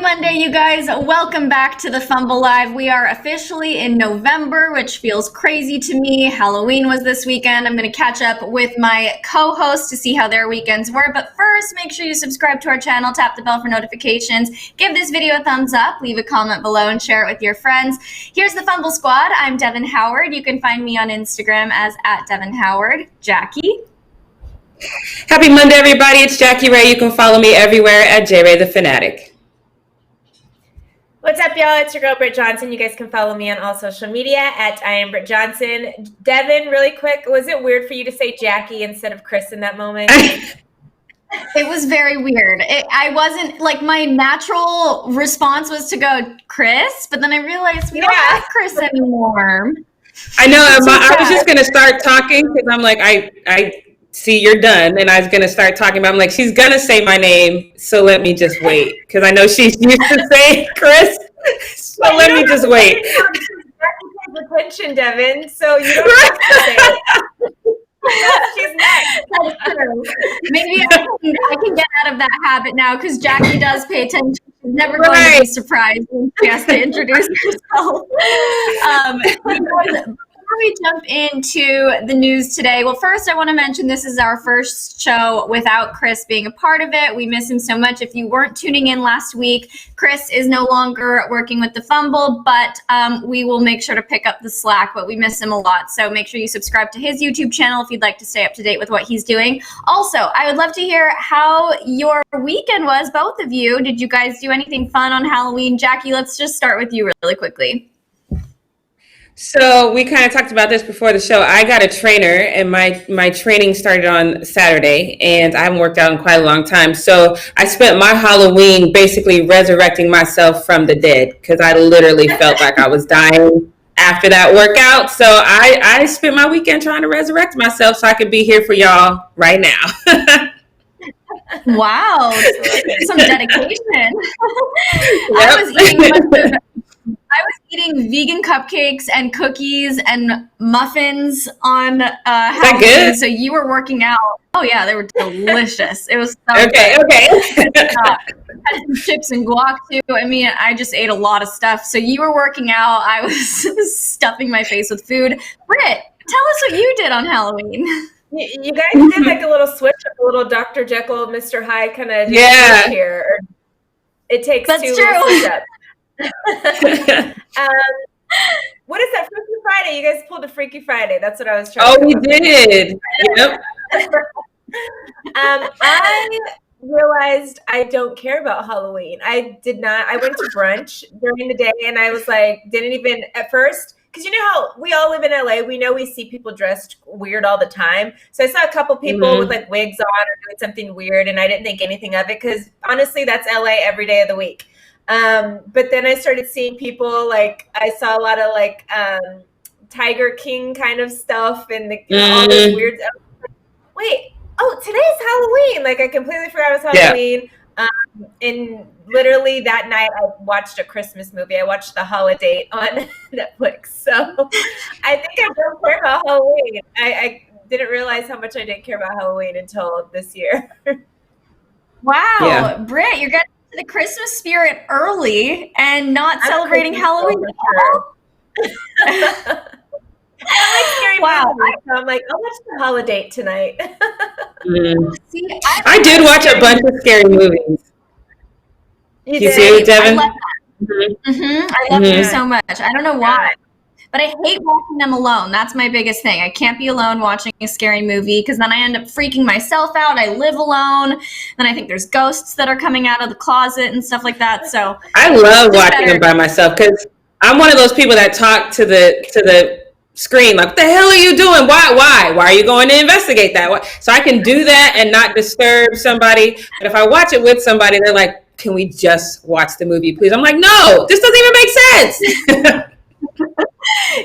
Monday, you guys. Welcome back to the Fumble Live. We are officially in November, which feels crazy to me. Halloween was this weekend. I'm going to catch up with my co-hosts to see how their weekends were. But first, make sure you subscribe to our channel, tap the bell for notifications, give this video a thumbs up, leave a comment below, and share it with your friends. Here's the Fumble Squad. I'm Devin Howard. You can find me on Instagram as @DevinHoward. Jackie. Happy Monday, everybody. It's Jackie Ray. You can follow me everywhere at JRay the Fanatic. What's up, y'all? It's your girl, Britt Johnson. You guys can follow me on all social media at I am Britt Johnson. Devin, really quick, was it weird for you to say Jackie instead of Chris in that moment? It was very weird. I wasn't, like, my natural response was to go Chris, but then I realized we don't have Chris anymore. I know. I was just going to start talking because I'm like, I see you're done, and I was going to start talking, but I'm like, she's going to say my name, so let me just wait, because I know she's used to saying Chris, so let me just wait. Attention, Devin, so you don't have to say it. She's next. That's true. Maybe I can get out of that habit now, because Jackie does pay attention. She's never going to be surprised when she has to introduce herself. Before we jump into the news today, well, first I want to mention this is our first show without Chris being a part of it. We miss him so much. If you weren't tuning in last week, Chris is no longer working with the Fumble, but we will make sure to pick up the slack, but we miss him a lot. So make sure you subscribe to his YouTube channel if you'd like to stay up to date with what he's doing. Also, I would love to hear how your weekend was, both of you. Did you guys do anything fun on Halloween? Jackie, let's just start with you really quickly. So we kind of talked about this before the show. I got a trainer, and my training started on Saturday, and I haven't worked out in quite a long time. So I spent my Halloween basically resurrecting myself from the dead, because I literally felt like I was dying after that workout. So I spent my weekend trying to resurrect myself so I could be here for y'all right now. Wow, some dedication. I was eating vegan cupcakes and cookies and muffins on Halloween. So you were working out. Oh yeah, they were delicious. It was so okay. good. I had some chips and guac too. I mean, I just ate a lot of stuff. So you were working out. I was stuffing my face with food. Britt, tell us what you did on Halloween. You guys did like a little switch up, a little Dr. Jekyll, Mr. Hyde kind of here. It takes two little steps. What is that? Freaky Friday. You guys pulled a Freaky Friday. That's what I was trying to we did. Yep. I realized I don't care about Halloween. I did not. I went to brunch during the day, and I was like, didn't even at first, because you know how we all live in LA. We know we see people dressed weird all the time. So I saw a couple people with like wigs on or doing something weird, and I didn't think anything of it because honestly, that's LA every day of the week. But then I started seeing people, like I saw a lot of like Tiger King kind of stuff and all this weird. Wait, today's Halloween! Like I completely forgot it was Halloween. And literally that night I watched a Christmas movie. I watched The Holiday on Netflix. So I think I don't care about Halloween. I didn't realize how much I didn't care about Halloween until this year. Wow, Britt, you're getting the Christmas spirit early and not celebrating Halloween at all. I like scary movies, so I'm like, I'll watch The Holiday tonight. See, I did watch a bunch of scary movies. You see it, Devin? I love that. I love them so much. I don't know why, but I hate watching them alone. That's my biggest thing. I can't be alone watching a scary movie because then I end up freaking myself out. I live alone. Then I think there's ghosts that are coming out of the closet and stuff like that. So I love watching them by myself because I'm one of those people that talk to the screen like, what the hell are you doing? Why are you going to investigate that? So I can do that and not disturb somebody. But if I watch it with somebody, they're like, can we just watch the movie, please? I'm like, no, this doesn't even make sense.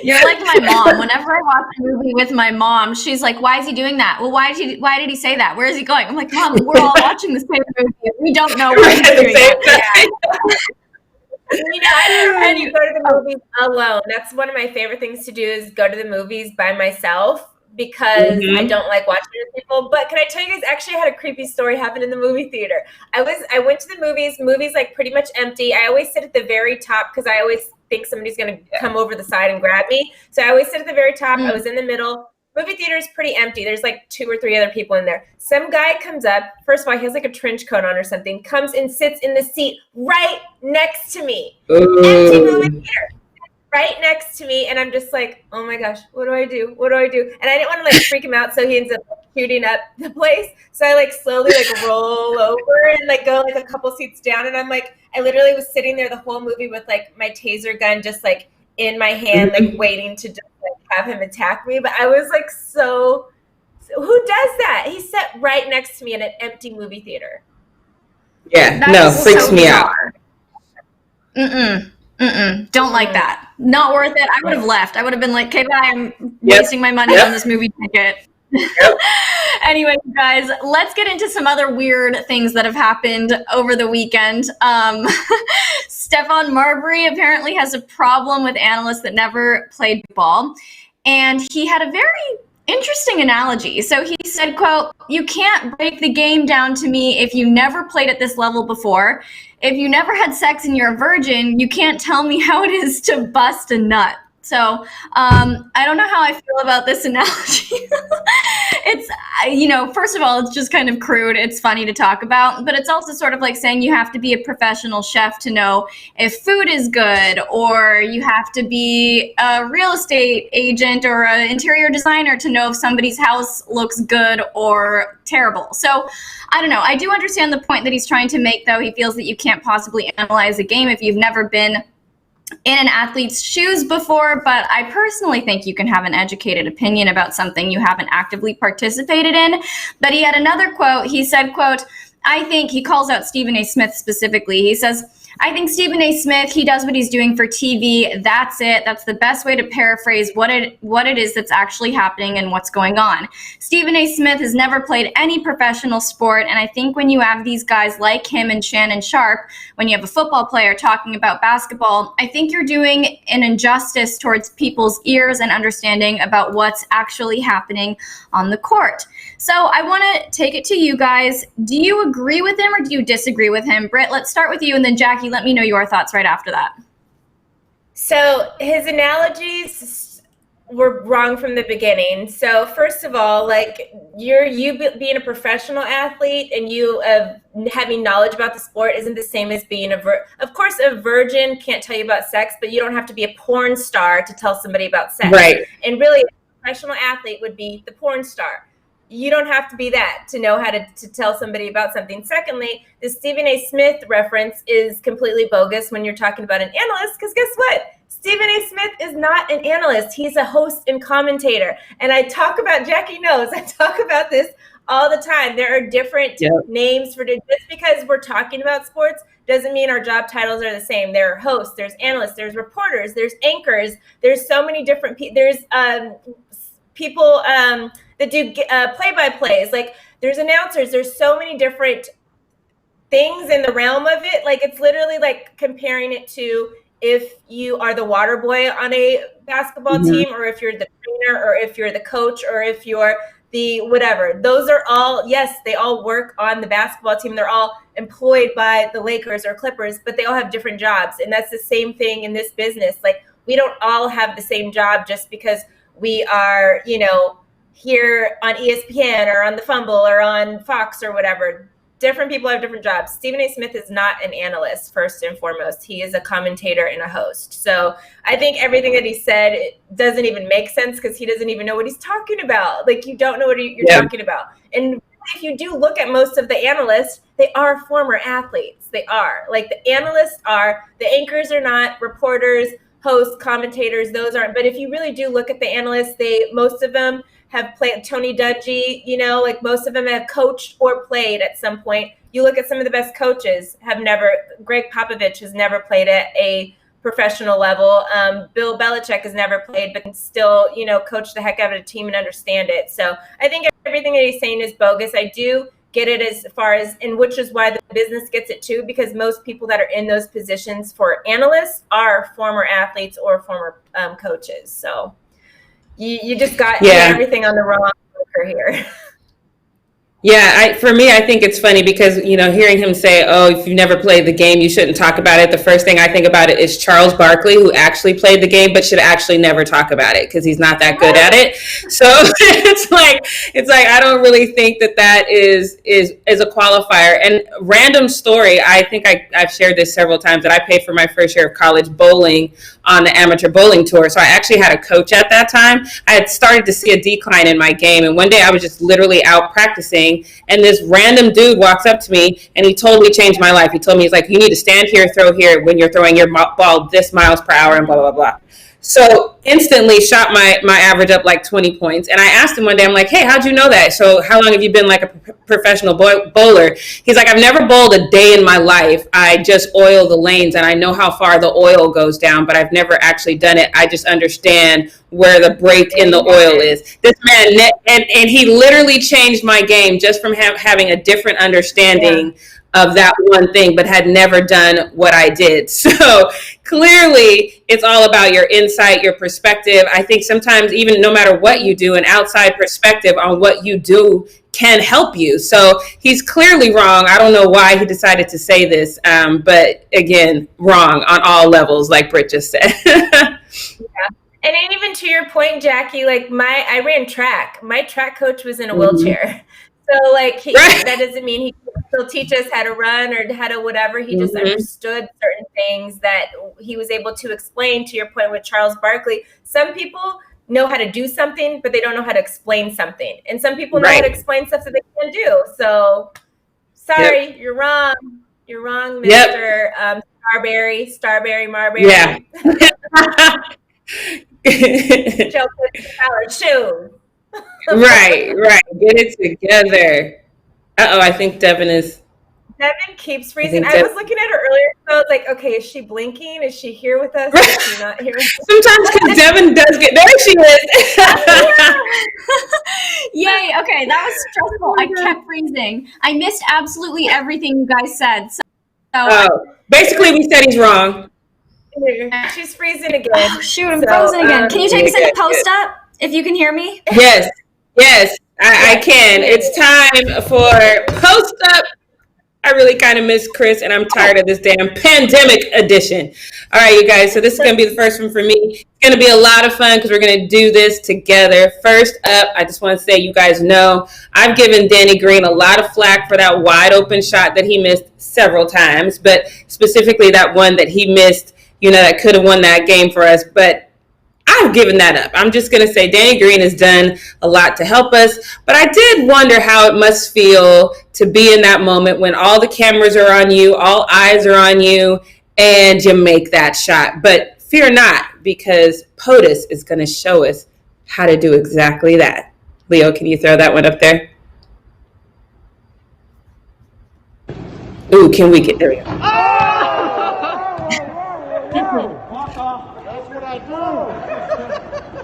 You're like my mom. Whenever I watch a movie with my mom, she's like, why is he doing that? Well, why did he say that? Where is he going? I'm like, Mom, we're all watching the same movie. We don't know why he's doing that. You know, I go to the movies alone. That's one of my favorite things to do is go to the movies by myself because I don't like watching with people. But can I tell you guys, actually I had a creepy story happen in the movie theater. I went to the movies like pretty much empty. I always sit at the very top because I always think somebody's going to come over the side and grab me. So I always sit at the very top. I was in the middle. Movie theater is pretty empty. There's like 2 or 3 other people in there. Some guy comes up. First of all, he has like a trench coat on or something. Comes and sits in the seat right next to me. Empty movie theater. Right next to me, and I'm just like, oh my gosh, what do I do? What do I do? And I didn't want to like freak him out, so he ends up shooting up the place. So I like slowly like roll over and like go like a couple seats down, and I'm like, I literally was sitting there the whole movie with like my taser gun just like in my hand, like waiting to just like have him attack me. But I was like, so who does that? He sat right next to me in an empty movie theater. Yeah, no, freaks me out. Don't like that. Not worth it. I would have left. I would have been like, okay, bye. I'm wasting my money on this movie ticket. Anyway, guys, let's get into some other weird things that have happened over the weekend. Stephon Marbury apparently has a problem with analysts that never played ball. And he had a very interesting analogy. So he said, quote, "You can't break the game down to me if you never played at this level before. If you never had sex and you're a virgin, you can't tell me how it is to bust a nut." So I don't know how I feel about this analogy. It's, first of all, it's just kind of crude. It's funny to talk about, but it's also sort of like saying you have to be a professional chef to know if food is good, or you have to be a real estate agent or an interior designer to know if somebody's house looks good or terrible. So I don't know. I do understand the point that he's trying to make, though. He feels that you can't possibly analyze a game if you've never been in an athlete's shoes before, but I personally think you can have an educated opinion about something you haven't actively participated in. But he had another quote. He said, quote, "I think," he calls out Stephen A. Smith specifically. He says, "I think Stephen A. Smith, he does what he's doing for TV. That's it. That's the best way to paraphrase what it is that's actually happening and what's going on. Stephen A. Smith has never played any professional sport, and I think when you have these guys like him and Shannon Sharp, when you have a football player talking about basketball, I think you're doing an injustice towards people's ears and understanding about what's actually happening on the court." So I want to take it to you guys. Do you agree with him or do you disagree with him? Britt, let's start with you, and then Jackie, let me know your thoughts right after that. So his analogies were wrong from the beginning. So first of all, like you being a professional athlete and you having knowledge about the sport isn't the same as being of course, a virgin can't tell you about sex, but you don't have to be a porn star to tell somebody about sex. Right. And really, a professional athlete would be the porn star. You don't have to be that to know how to tell somebody about something. Secondly, the Stephen A. Smith reference is completely bogus when you're talking about an analyst, because guess what? Stephen A. Smith is not an analyst. He's a host and commentator. And Jackie knows, I talk about this all the time. There are different names for just because we're talking about sports doesn't mean our job titles are the same. There are hosts, there's analysts, there's reporters, there's anchors. There's so many different people. There's people that do play-by-plays. Like there's announcers. There's so many different things in the realm of it. Like it's literally like comparing it to if you are the water boy on a basketball team, or if you're the trainer, or if you're the coach, or if you're the whatever. Those are all, yes, they all work on the basketball team. They're all employed by the Lakers or Clippers, but they all have different jobs. And that's the same thing in this business. Like we don't all have the same job just because we are, here on ESPN or on the Fumble or on Fox or whatever. Different people have different jobs. Stephen A. Smith is not an analyst, first and foremost. He is a commentator and a host. So I think everything that he said doesn't even make sense because he doesn't even know what he's talking about. Like you don't know what you're talking about. And if you do look at most of the analysts, they are former athletes. They are. Like the analysts are, the anchors are not, reporters, hosts, commentators, those aren't. But if you really do look at the analysts, most of them have played. Tony Dungy, like most of them have coached or played at some point. You look at some of the best coaches Greg Popovich has never played at a professional level. Bill Belichick has never played, but can still, coach the heck out of a team and understand it. So I think everything that he's saying is bogus. I do get it as far as, and which is why the business gets it too, because most people that are in those positions for analysts are former athletes or former coaches. So You just got everything on the wrong marker here. Yeah, for me, I think it's funny because, hearing him say, oh, if you've never played the game, you shouldn't talk about it. The first thing I think about it is Charles Barkley, who actually played the game, but should actually never talk about it because he's not that good at it. So it's like I don't really think that is a qualifier. And random story, I think I've shared this several times, that I paid for my first year of college bowling on the amateur bowling tour. So I actually had a coach at that time. I had started to see a decline in my game. And one day I was just literally out practicing, and this random dude walks up to me, and he totally changed my life. He told me, he's like, you need to stand here, throw here when you're throwing your ball this miles per hour, and blah, blah, blah. So instantly shot my average up like 20 points. And I asked him one day, I'm like, hey, how'd you know that? So how long have you been like a professional bowler? He's like, I've never bowled a day in my life. I just oil the lanes, and I know how far the oil goes down, but I've never actually done it. I just understand where the break in the oil is. This man, and he literally changed my game just from having a different understanding of that one thing, but had never done what I did. So clearly it's all about your insight, your perspective. I think sometimes even no matter what you do, an outside perspective on what you do can help you. So he's clearly wrong. I don't know why he decided to say this, but again, wrong on all levels, like Britt just said. And even to your point, Jackie, like I ran track. My track coach was in a wheelchair. So like that doesn't mean he could still teach us how to run or how to whatever. He just understood certain things that he was able to explain. To your point with Charles Barkley, some people know how to do something, but they don't know how to explain something. And some people know how to explain stuff that they can do. So sorry, you're wrong. You're wrong, Mr. Starberry Marberry. Yeah. Joe put our shoes. Right. Get it together. I think Devin keeps freezing. I was looking at her earlier, so I was like, okay, is she blinking? Is she here with us? Is she not here? Sometimes because Devin does get there. She is. Yay! Okay, that was stressful. I kept freezing. I missed absolutely everything you guys said. Basically, we said he's wrong. She's freezing again. Oh, shoot, I'm frozen again. Can you take us into post up if you can hear me? Yes, I can. It's time for post up. I really kind of miss Chris, and I'm tired of this damn pandemic edition. All right, you guys. So this is going to be the first one for me. It's going to be a lot of fun because we're going to do this together. First up, I just want to say, you guys know I've given Danny Green a lot of flack for that wide open shot that he missed several times, but specifically that one that he missed, that could have won that game for us. But I've given that up. I'm just going to say Danny Green has done a lot to help us. But I did wonder how it must feel to be in that moment when all the cameras are on you, all eyes are on you, and you make that shot. But fear not, because POTUS is going to show us how to do exactly that. Leo, can you throw that one up there? Ooh, can we get there? We go.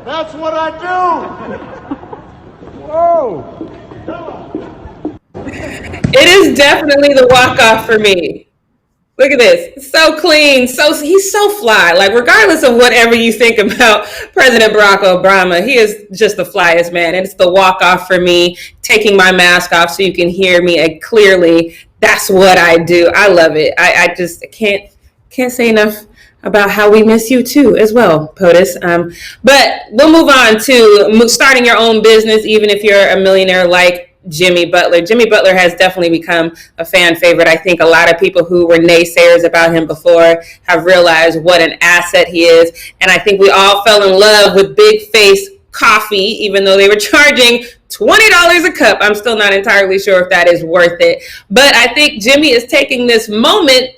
That's what I do. Whoa. It is definitely the walk-off for me. Look at this. So clean. He's so fly. Like, regardless of whatever you think about President Barack Obama, he is just the flyest man. And it's the walk-off for me, taking my mask off so you can hear me clearly. That's what I do. I love it. I just can't say enough about how we miss you too as well, POTUS. But we'll move on to starting your own business, even if you're a millionaire like Jimmy Butler. Jimmy Butler has definitely become a fan favorite. I think a lot of people who were naysayers about him before have realized what an asset he is. And I think we all fell in love with Big Face Coffee, even though they were charging $20 a cup. I'm still not entirely sure if that is worth it. But I think Jimmy is taking this moment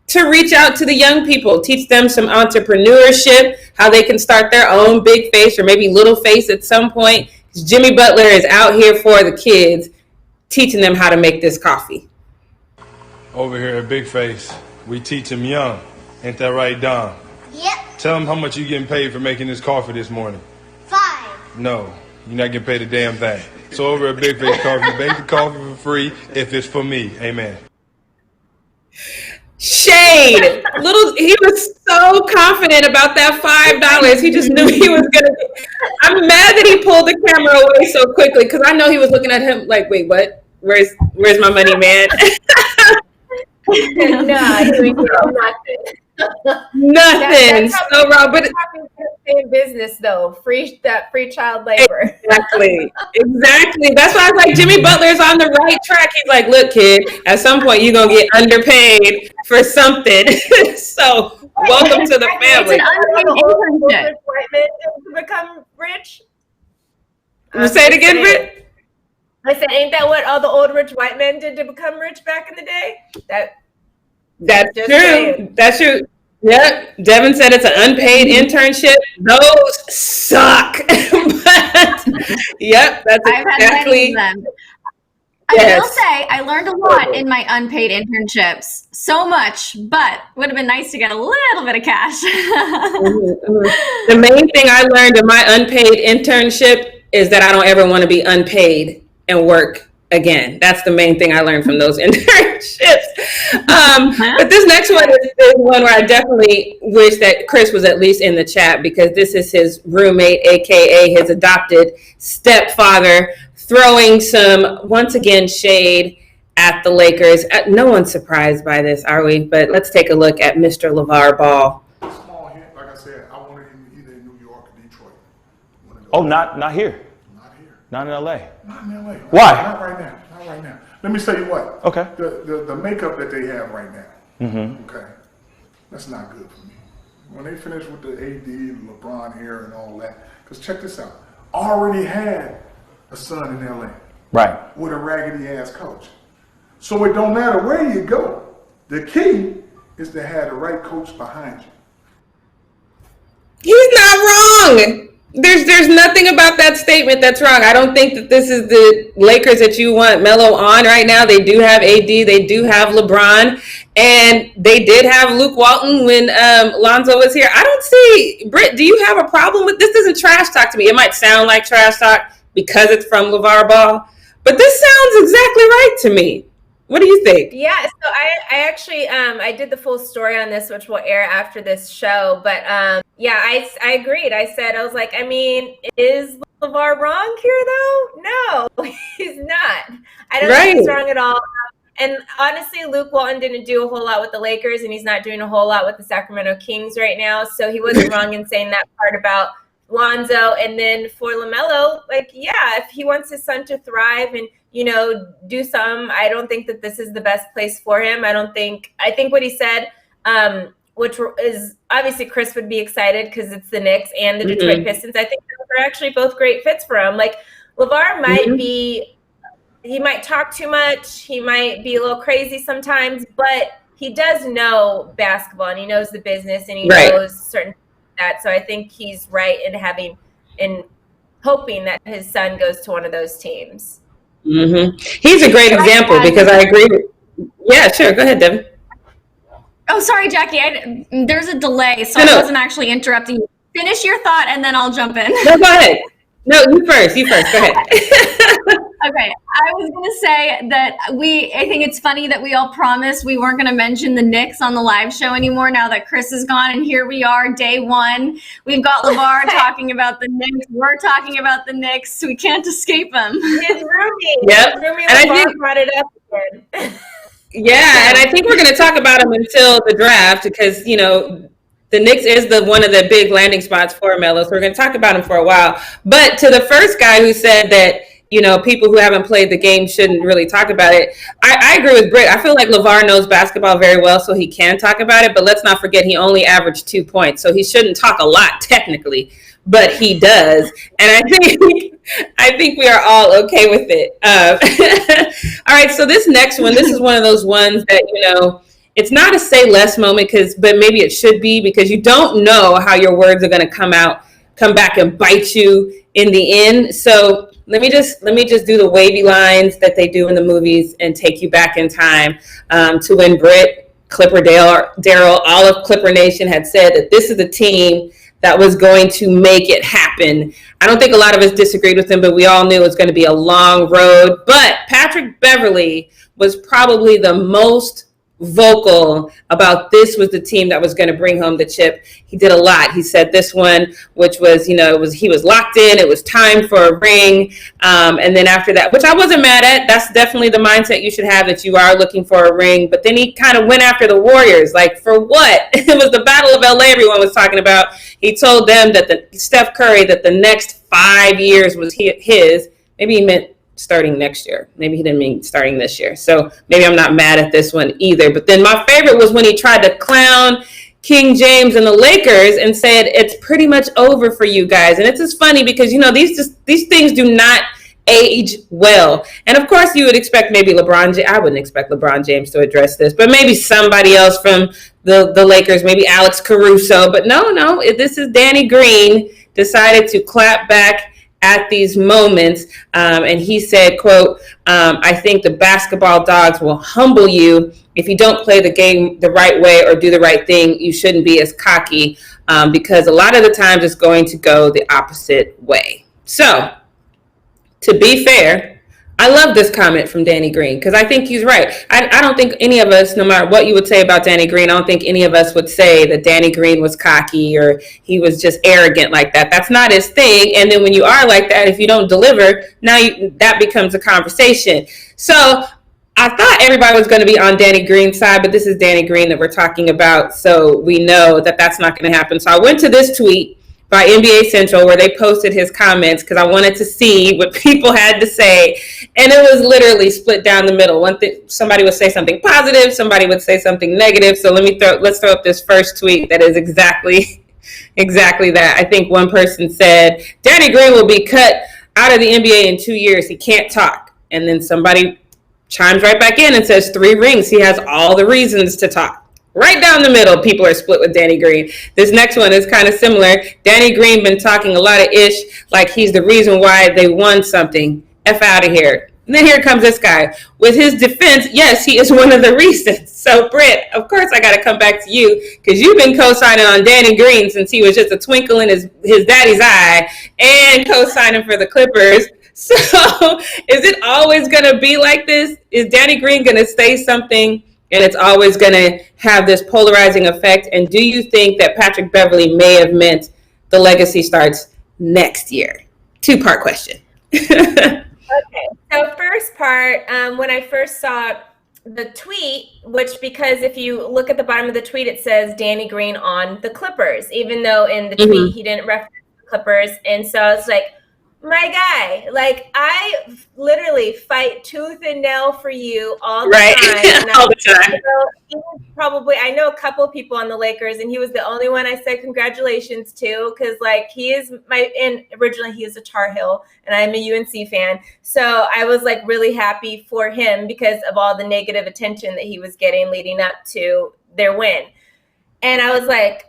to reach out to the young people, teach them some entrepreneurship, how they can start their own Big Face or maybe Little Face at some point. Jimmy Butler is out here for the kids, teaching them how to make this coffee. Over here at Big Face, we teach them young. Ain't that right, Don? Yep. Tell them how much you getting paid for making this coffee this morning. 5. No, you're not getting paid a damn thing. So over at Big Face Coffee, make the coffee for free if it's for me. Amen. Shade. He was so confident about that $5. He just knew he was gonna. I'm mad that he pulled the camera away so quickly because I know he was looking at him like, wait, what? Where's my money, man? No, you ain't doing nothing. Nothing. That's so wrong, but in business though, free child labor. Exactly. That's why I was like, Jimmy Butler's on the right track. He's like, look, kid, at some point you're gonna get underpaid for something. So welcome to the family. White men to become rich. Say it again, Britt. I said, ain't that what all the old rich white men did to become rich back in the day? That's true. Saying. That's true. Yep. Devin said it's an unpaid internship. Those suck. But yep, that's exactly. I will say I learned a lot in my unpaid internships. So much, but would have been nice to get a little bit of cash. The main thing I learned in my unpaid internship is that I don't ever want to be unpaid and work again. That's the main thing I learned from those internships. But this next one is one where I definitely wish that Chris was at least in the chat because this is his roommate, aka his adopted stepfather, throwing some, once again, shade at the Lakers. No one's surprised by this, are we? But let's take a look at Mr. LeVar Ball. Small hint, like I said, I wanted him either in New York or Detroit. Oh, not here. Not here. Not in LA. Not in LA. Why? Not right now. Not right now. Let me tell you what. Okay. The makeup that they have right now. Mm-hmm. Okay. That's not good for me. When they finish with the AD and LeBron hair and all that, because check this out. Already had a son in LA. Right. With a raggedy ass coach. So it don't matter where you go. The key is to have the right coach behind you. He's not wrong. There's nothing about that statement that's wrong. I don't think that this is the Lakers that you want Melo on right now. They do have AD, they do have LeBron, and they did have Luke Walton when Lonzo was here. I don't see, Britt, do you have a problem with this? Isn't trash talk to me. It might sound like trash talk because it's from LeVar Ball, but this sounds exactly right to me. What do you think? Yeah, so I actually I did the full story on this, which will air after this show. But yeah, I agreed. I was like, I mean, is LeVar wrong here though? No, he's not. I don't think he's wrong at all. And honestly, Luke Walton didn't do a whole lot with the Lakers, and he's not doing a whole lot with the Sacramento Kings right now. So he wasn't wrong in saying that part about Lonzo. And then for LaMelo, like, yeah, if he wants his son to thrive and, you know, do some, I don't think that this is the best place for him. I think what he said, which is obviously Chris would be excited because it's the Knicks and the Detroit Pistons. I think they're actually both great fits for him. Like LeVar might he might talk too much. He might be a little crazy sometimes, but he does know basketball and he knows the business and he knows certain that. So I think he's right in hoping that his son goes to one of those teams. Mm-hmm. He's a great example because I agree. Yeah, sure. Go ahead, Devin. Oh, sorry, Jackie. There's a delay, so I wasn't actually interrupting you. Finish your thought, and then I'll jump in. No, go ahead. No, you first. Go ahead. Okay, I was going to say that I think it's funny that we all promised we weren't going to mention the Knicks on the live show anymore now that Chris is gone, and here we are, day one. We've got LeVar talking about the Knicks. We're talking about the Knicks. So we can't escape him. His roomie. Yep. His roomie and LeVar brought it up again. Yeah, and I think we're going to talk about him until the draft because, you know, the Knicks is one of the big landing spots for Melo, so we're going to talk about him for a while. But to the first guy who said that, you know, people who haven't played the game shouldn't really talk about it, I agree with Britt. I feel like LeVar knows basketball very well, so he can talk about it. But let's not forget he only averaged 2 points, so he shouldn't talk a lot technically, but he does. And I think we are all okay with it. All right, so this next one, this is one of those ones that, you know, it's not a say less moment, but maybe it should be because you don't know how your words are going to come back and bite you in the end. So let me just do the wavy lines that they do in the movies and take you back in time to when Britt, Clipper Daryl, all of Clipper Nation had said that this is the team that was going to make it happen. I don't think a lot of us disagreed with him, but we all knew it was going to be a long road. But Patrick Beverley was probably the most vocal about this was the team that was going to bring home the chip. He did a lot. He said this one, which was, he was locked in. It was time for a ring. And then after that, which I wasn't mad at, that's definitely the mindset you should have, that you are looking for a ring. But then he kind of went after the Warriors. Like, for what? It was the Battle of LA everyone was talking about. He told them that Steph Curry, that the next 5 years was his. Maybe he meant starting next year. Maybe he didn't mean starting this year. So maybe I'm not mad at this one either. But then my favorite was when he tried to clown King James and the Lakers and said, it's pretty much over for you guys. And it's just funny because, these things do not age well. And of course you would expect maybe I wouldn't expect LeBron James to address this, but maybe somebody else from the Lakers, maybe Alex Caruso. But no, this is Danny Green decided to clap back at these moments. And he said, quote, I think the basketball dogs will humble you. If you don't play the game the right way or do the right thing, you shouldn't be as cocky, because a lot of the times it's going to go the opposite way. So, to be fair, I love this comment from Danny Green because I think he's right. I don't think any of us, no matter what you would say about Danny Green, I don't think any of us would say that Danny Green was cocky or he was just arrogant like that. That's not his thing. And then when you are like that, if you don't deliver, that becomes a conversation. So I thought everybody was going to be on Danny Green's side, but this is Danny Green that we're talking about. So we know that that's not going to happen. So I went to this tweet by NBA Central where they posted his comments because I wanted to see what people had to say. And it was literally split down the middle. Somebody would say something positive, somebody would say something negative. So let's throw up this first tweet that is exactly that. I think one person said, Danny Green will be cut out of the NBA in 2 years. He can't talk. And then somebody chimes right back in and says 3 rings. He has all the reasons to talk. Right down the middle, people are split with Danny Green. This next one is kind of similar. Danny Green been talking a lot of ish, like he's the reason why they won something. F out of here. And then here comes this guy. With his defense, yes, he is one of the reasons. So, Britt, of course I got to come back to you because you've been co-signing on Danny Green since he was just a twinkle in his daddy's eye and co-signing for the Clippers. So, is it always going to be like this? Is Danny Green going to say something and it's always going to have this polarizing effect? And do you think that Patrick Beverley may have meant the legacy starts next year? 2-part question. Okay, so first part, when I first saw the tweet, which because if you look at the bottom of the tweet, it says Danny Green on the Clippers, even though in the tweet he didn't reference the Clippers. And so I was like, my guy, like I literally fight tooth and nail for you all the time. All the time. I know a couple of people on the Lakers, and he was the only one I said congratulations to because, like, he is originally he is a Tar Heel, and I'm a UNC fan. So I was like really happy for him because of all the negative attention that he was getting leading up to their win. And I was like,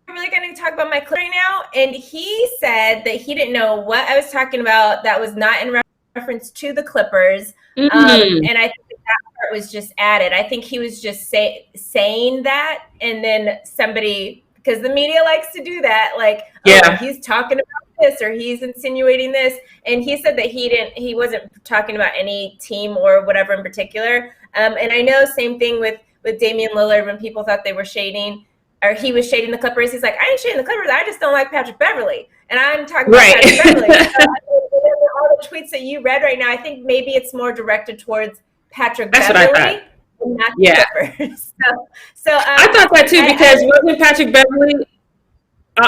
really going to talk about my clip right now? And he said that he didn't know what I was talking about that was not in reference to the Clippers. And I think that part was just added. I think he was just saying that, and then somebody, because the media likes to do that, like, oh, he's talking about this or he's insinuating this. And he said that he wasn't talking about any team or whatever in particular. And I know same thing with Damian Lillard when people thought they were shading, or he was shading the Clippers. He's like, I ain't shading the Clippers. I just don't like Patrick Beverley. And I'm talking about Patrick Beverley. All the tweets that you read right now, I think maybe it's more directed towards Patrick Beverley. Not the Clippers. So I thought that too, because wasn't Patrick Beverley,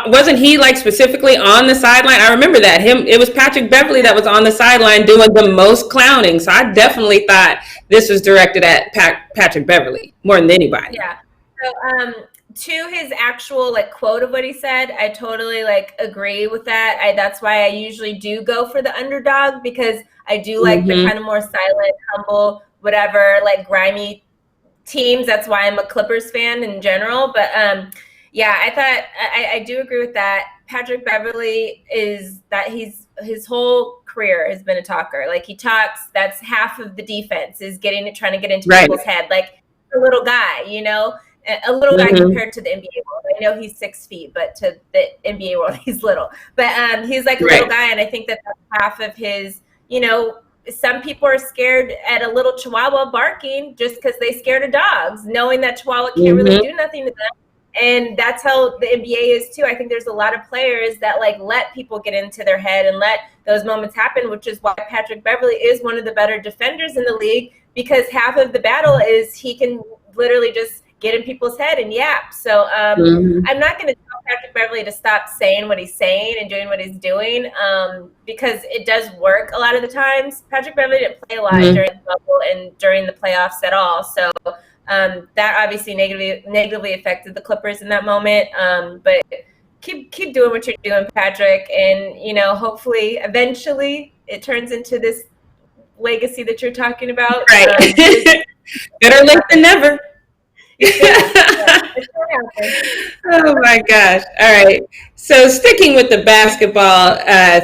wasn't he like specifically on the sideline? I remember that. It was Patrick Beverley that was on the sideline doing the most clowning. So I definitely thought this was directed at Patrick Beverley more than anybody. Yeah. So, to his actual like quote of what he said, I totally like agree with that. That's why I usually do go for the underdog, because I do like the kind of more silent, humble, whatever, like grimy teams. That's why I'm a Clippers fan in general. But I thought I do agree with that. Patrick Beverley is that his whole career has been a talker. Like he talks, that's half of the defense is trying to get into people's head. Like a little guy, a little guy compared to the NBA world. I know he's 6 feet, but to the NBA world, he's little. But he's like a little guy, and I think that that's half of his, some people are scared at a little chihuahua barking just because they scared of dogs, knowing that chihuahua can't really do nothing to them. And that's how the NBA is too. I think there's a lot of players that like let people get into their head and let those moments happen, which is why Patrick Beverley is one of the better defenders in the league, because half of the battle is he can literally just get in people's head and yap. So I'm not going to tell Patrick Beverley to stop saying what he's saying and doing what he's doing, because it does work a lot of the times. Patrick Beverley didn't play a lot during the bubble and during the playoffs at all. So that obviously negatively affected the Clippers in that moment. But keep doing what you're doing, Patrick. And, you know, hopefully eventually it turns into this legacy that you're talking about. Right. Better late than never. Oh my gosh. All right. So sticking with the basketball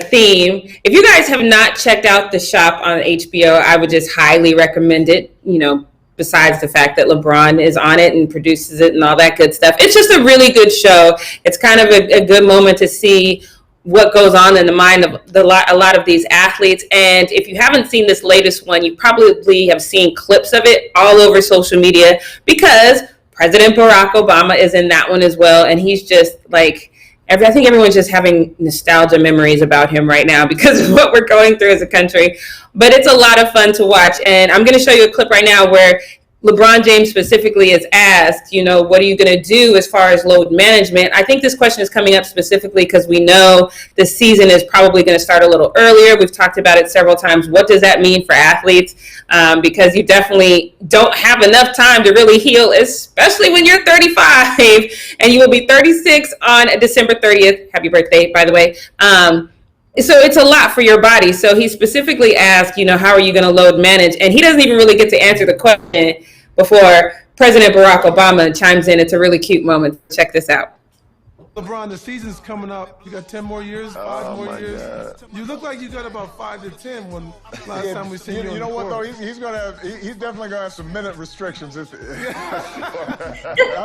theme, if you guys have not checked out The Shop on HBO, I would just highly recommend it, you know, besides the fact that LeBron is on it and produces it and all that good stuff. It's just a really good show. It's kind of a good moment to see what goes on in the mind of a lot of these athletes. And if you haven't seen this latest one, you probably have seen clips of it all over social media, because President Barack Obama is in that one as well. And he's just like, I think everyone's just having nostalgia memories about him right now because of what we're going through as a country. But it's a lot of fun to watch. And I'm going to show you a clip right now where LeBron James specifically is asked, you know, what are you going to do as far as load management? I think this question is coming up specifically because we know the season is probably going to start a little earlier. We've talked about it several times. What does that mean for athletes? Because you definitely don't have enough time to really heal, especially when you're 35 and you will be 36 on December 30th. Happy birthday, by the way. So it's a lot for your body. So he specifically asked, you know, how are you going to load manage? And he doesn't even really get to answer the question before President Barack Obama chimes in. It's a really cute moment. Check this out. LeBron, the season's coming up. You got 10 more years, 5 more years. God. You look like you got about 5 to 10 when last time we seen you. You know what though? He's definitely gonna have some minute restrictions. I'm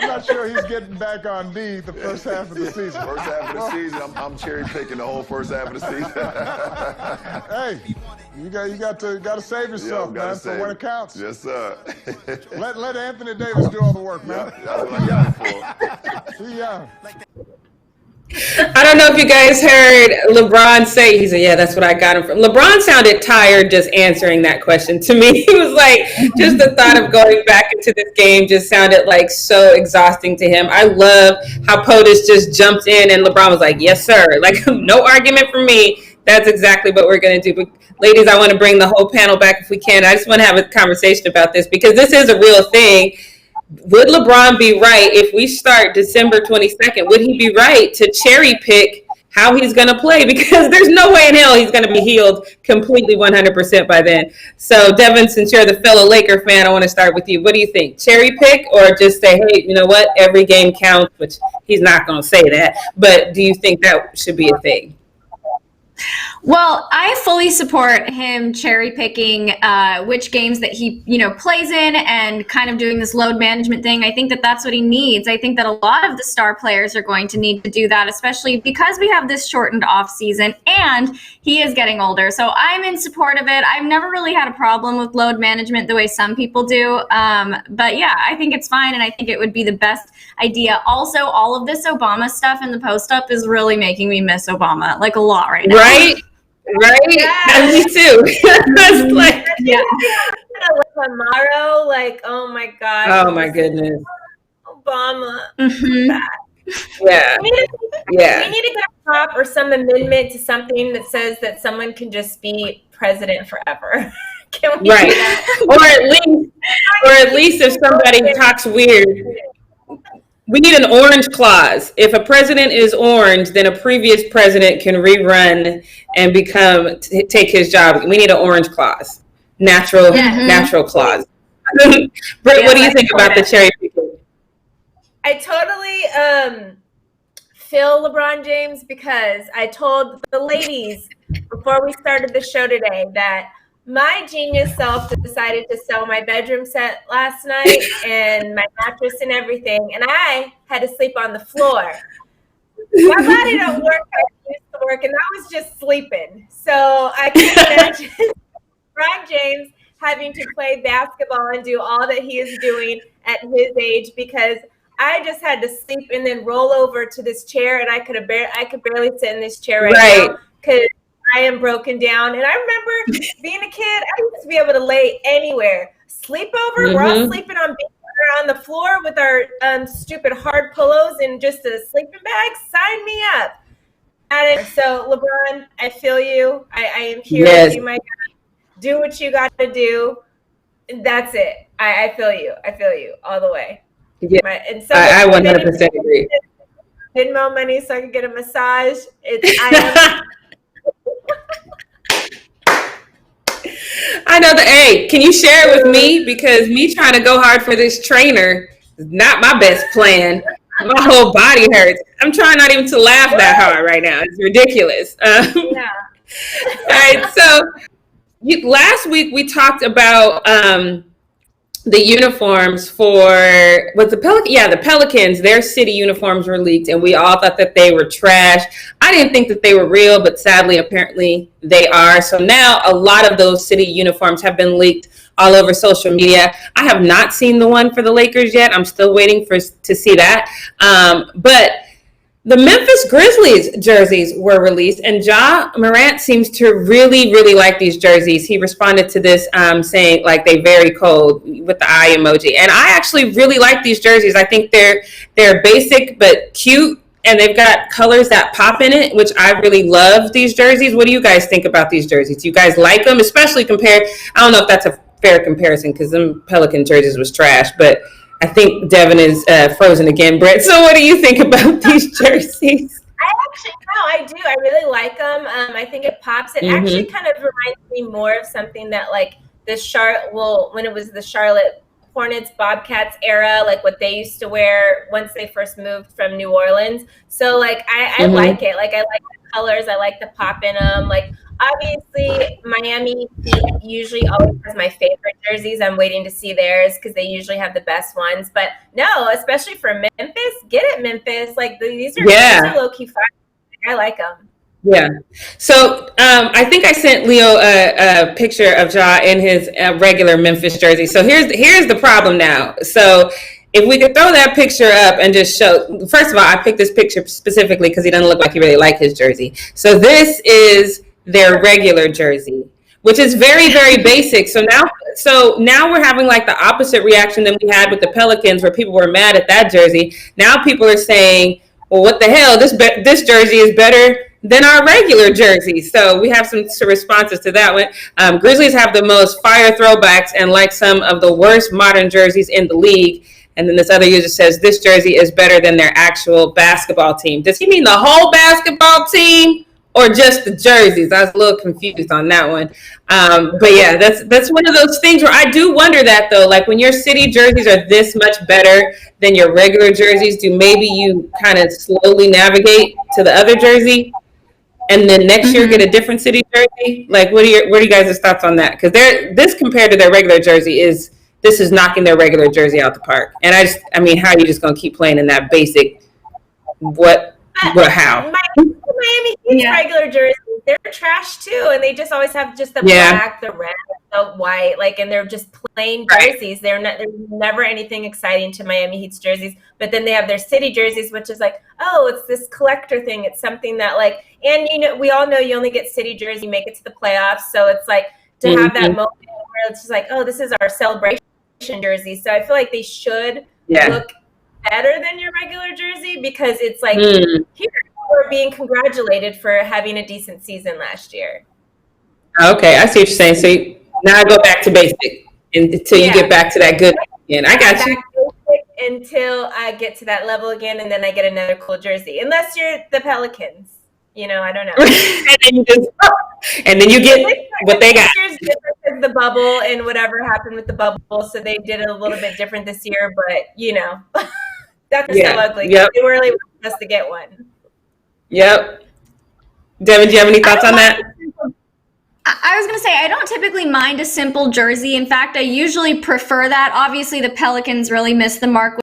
not sure he's getting back on D the first half of the season. First half of the season, I'm cherry picking the whole first half of the season. Hey, you got to save yourself, man, for when it counts. Yes, sir. let Anthony Davis do all the work, man. That's what I got for. Yeah. I don't know if you guys heard LeBron say, he said, yeah, that's what I got him from. LeBron sounded tired just answering that question to me. He was like, just the thought of going back into this game just sounded like so exhausting to him. I love how POTUS just jumped in and LeBron was like, yes, sir. Like, no argument from me. That's exactly what we're going to do. But ladies, I want to bring the whole panel back if we can. I just want to have a conversation about this because this is a real thing. Would LeBron be right if we start December 22nd? Would he be right to cherry pick how he's going to play? Because there's no way in hell he's going to be healed completely 100% by then. So, Devin, since you're the fellow Laker fan, I want to start with you. What do you think? Cherry pick or just say, hey, you know what? Every game counts, which he's not going to say that. But do you think that should be a thing? Well, I fully support him cherry picking which games that he, plays in and kind of doing this load management thing. I think that that's what he needs. I think that a lot of the star players are going to need to do that, especially because we have this shortened off season and he is getting older. So I'm in support of it. I've never really had a problem with load management the way some people do. But yeah, I think it's fine. And I think it would be the best idea. Also, all of this Obama stuff in the post-up is really making me miss Obama, like a lot right now. Right? And me too. That's like, yeah. Tomorrow, like, oh my God. Oh my goodness. Obama. Mm-hmm. Yeah. We need to get a prop or some amendment to something that says that someone can just be president forever. Can we do that? or at least if somebody talks weird, we need an orange clause. If a president is orange, then a previous president can rerun and take his job. We need an orange clause, natural clause. Britt, what do you think about the cherry picking? I totally feel LeBron James because I told the ladies before we started the show today that my genius self decided to sell my bedroom set last night and my mattress and everything, and I had to sleep on the floor. My body don't work how it used to work, and I was just sleeping. So I can imagine LeBron James having to play basketball and do all that he is doing at his age, because I just had to sleep and then roll over to this chair, and I could barely sit in this chair right now because I am broken down. And I remember being a kid, I used to be able to lay anywhere. Sleepover, we're all sleeping on the floor with our stupid hard pillows and just a sleeping bag. Sign me up. And so, LeBron, I feel you. I am here with you, my guy. Do what you got to do. That's it. I feel you. I feel you all the way. Yeah, and so I 100% agree. Venmo money so I can get a massage. I know hey, can you share it with me? Because me trying to go hard for this trainer is not my best plan. My whole body hurts. I'm trying not even to laugh that hard right now. It's ridiculous. Yeah. All right. So last week we talked about the uniforms for the Pelicans. Their city uniforms were leaked, and we all thought that they were trash. I didn't think that they were real, but sadly, apparently they are. So now a lot of those city uniforms have been leaked all over social media. I have not seen the one for the Lakers yet. I'm still waiting to see that. But the Memphis Grizzlies jerseys were released, and Ja Morant seems to really, really like these jerseys. He responded to this saying like they very cold with the eye emoji. And I actually really like these jerseys. I think they're basic but cute, and they've got colors that pop in it, which I really love these jerseys. What do you guys think about these jerseys? Do you guys like them, especially compared? I don't know if that's a fair comparison because them Pelican jerseys was trash, but I think Devin is frozen again, Britt. So what do you think about these jerseys? I do. I really like them. I think it pops. It actually kind of reminds me more of something that like when it was the Charlotte Hornets, Bobcats era, like what they used to wear once they first moved from New Orleans. So like I like it. Like I like the colors. I like the pop in them. Like obviously Miami usually always has my favorite jerseys. I'm waiting to see theirs because they usually have the best ones. But no, especially for Memphis, get it, Memphis. Like these are low key fun. I like them. Yeah. So I think I sent Leo a picture of Ja in his regular Memphis jersey. So here's the problem now. So if we could throw that picture up and just show, first of all, I picked this picture specifically because he doesn't look like he really liked his jersey. So this is their regular jersey, which is very, very basic. So now we're having like the opposite reaction than we had with the Pelicans, where people were mad at that jersey. Now people are saying, well, what the hell? This jersey is better than our regular jersey. So we have some responses to that one. Grizzlies have the most fire throwbacks and like some of the worst modern jerseys in the league. And then this other user says this jersey is better than their actual basketball team. Does he mean the whole basketball team or just the jerseys? I was a little confused on that one. But yeah, that's one of those things where I do wonder that though, like when your city jerseys are this much better than your regular jerseys, do maybe you kind of slowly navigate to the other jersey and then next year get a different city jersey? Like what are you guys' thoughts on that? Because this compared to their regular jersey is knocking their regular jersey out the park. And I mean, how are you just gonna keep playing in that basic how? Miami Heat's regular jerseys, they're trash too, and they just always have just the black, the red, the white, like, and they're just plain jerseys. There's never anything exciting to Miami Heat's jerseys. But then they have their city jerseys, which is like, oh, it's this collector thing. It's something that like, and you know, we all know you only get city jersey, you make it to the playoffs, so it's like to have that moment where it's just like, oh, this is our celebration jersey. So I feel like they should look better than your regular jersey because it's like here we're being congratulated for having a decent season last year. Okay, I see what you're saying. So now I go back to basic until you get back to that good again. I got you. Until I get to that level again, and then I get another cool jersey. Unless you're the Pelicans, you know, I don't know. and then you get what they got. The bubble and whatever happened with the bubble, so they did it a little bit different this year. But you know, that's so ugly. They really want us to get one. Yep. Devin, do you have any thoughts on that? I was going to say, I don't typically mind a simple jersey. In fact, I usually prefer that. Obviously, the Pelicans really missed the mark.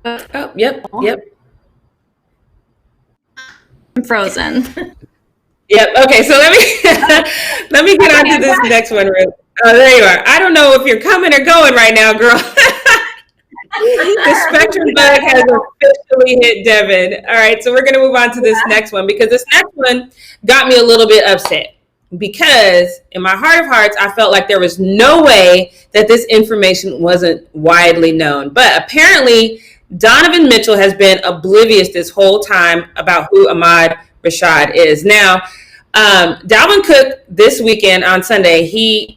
Yep. I'm frozen. Yep. Okay. So let me let me get on to this next one. Oh, there you are. I don't know if you're coming or going right now, girl. The spectrum bug has officially hit Devin. All right. So we're going to move on to this next one because this next one got me a little bit upset because in my heart of hearts, I felt like there was no way that this information wasn't widely known. But apparently, Donovan Mitchell has been oblivious this whole time about who Ahmad Rashad is. Now, Dalvin Cook this weekend on Sunday, he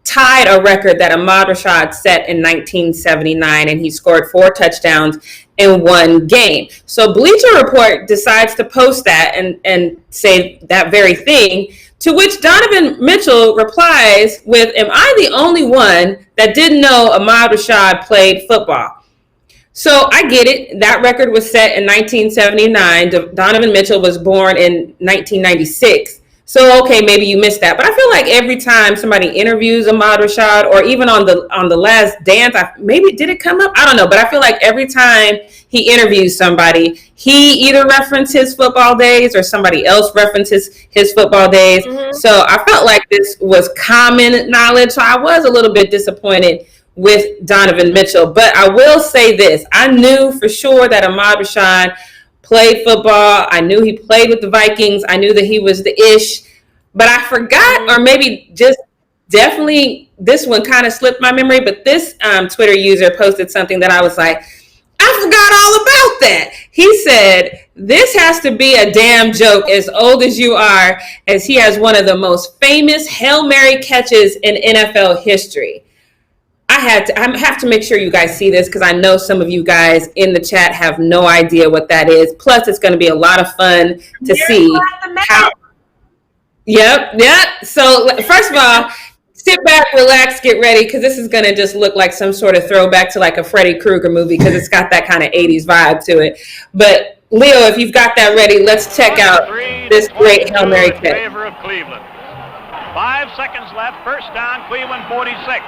tied a record that Ahmad Rashad set in 1979, and he scored 4 touchdowns in one game. So Bleacher Report decides to post that and say that very thing, to which Donovan Mitchell replies with, "Am I the only one that didn't know Ahmad Rashad played football?" So I get it. That record was set in 1979. Donovan Mitchell was born in 1996. So, okay, maybe you missed that. But I feel like every time somebody interviews Ahmad Rashad, or even on the Last Dance, maybe did it come up? I don't know. But I feel like every time he interviews somebody, he either references his football days or somebody else references his football days. Mm-hmm. So I felt like this was common knowledge. So I was a little bit disappointed with Donovan Mitchell. But I will say this. I knew for sure that Ahmad Rashad played football. I knew he played with the Vikings. I knew that he was the ish. But I forgot, or maybe just definitely this one kind of slipped my memory. But this Twitter user posted something that I was like, I forgot all about that. He said, "This has to be a damn joke as old as you are, as he has one of the most famous Hail Mary catches in NFL history." I have to make sure you guys see this because I know some of you guys in the chat have no idea what that is. Plus, it's going to be a lot of fun to see how. Yep. So first of all, sit back, relax, get ready, because this is going to just look like some sort of throwback to like a Freddy Krueger movie because it's got that kind of 80s vibe to it. But Leo, if you've got that ready, let's check out this great Hail Mary catch. In favor of Cleveland. 5 seconds left. First down, Cleveland 46.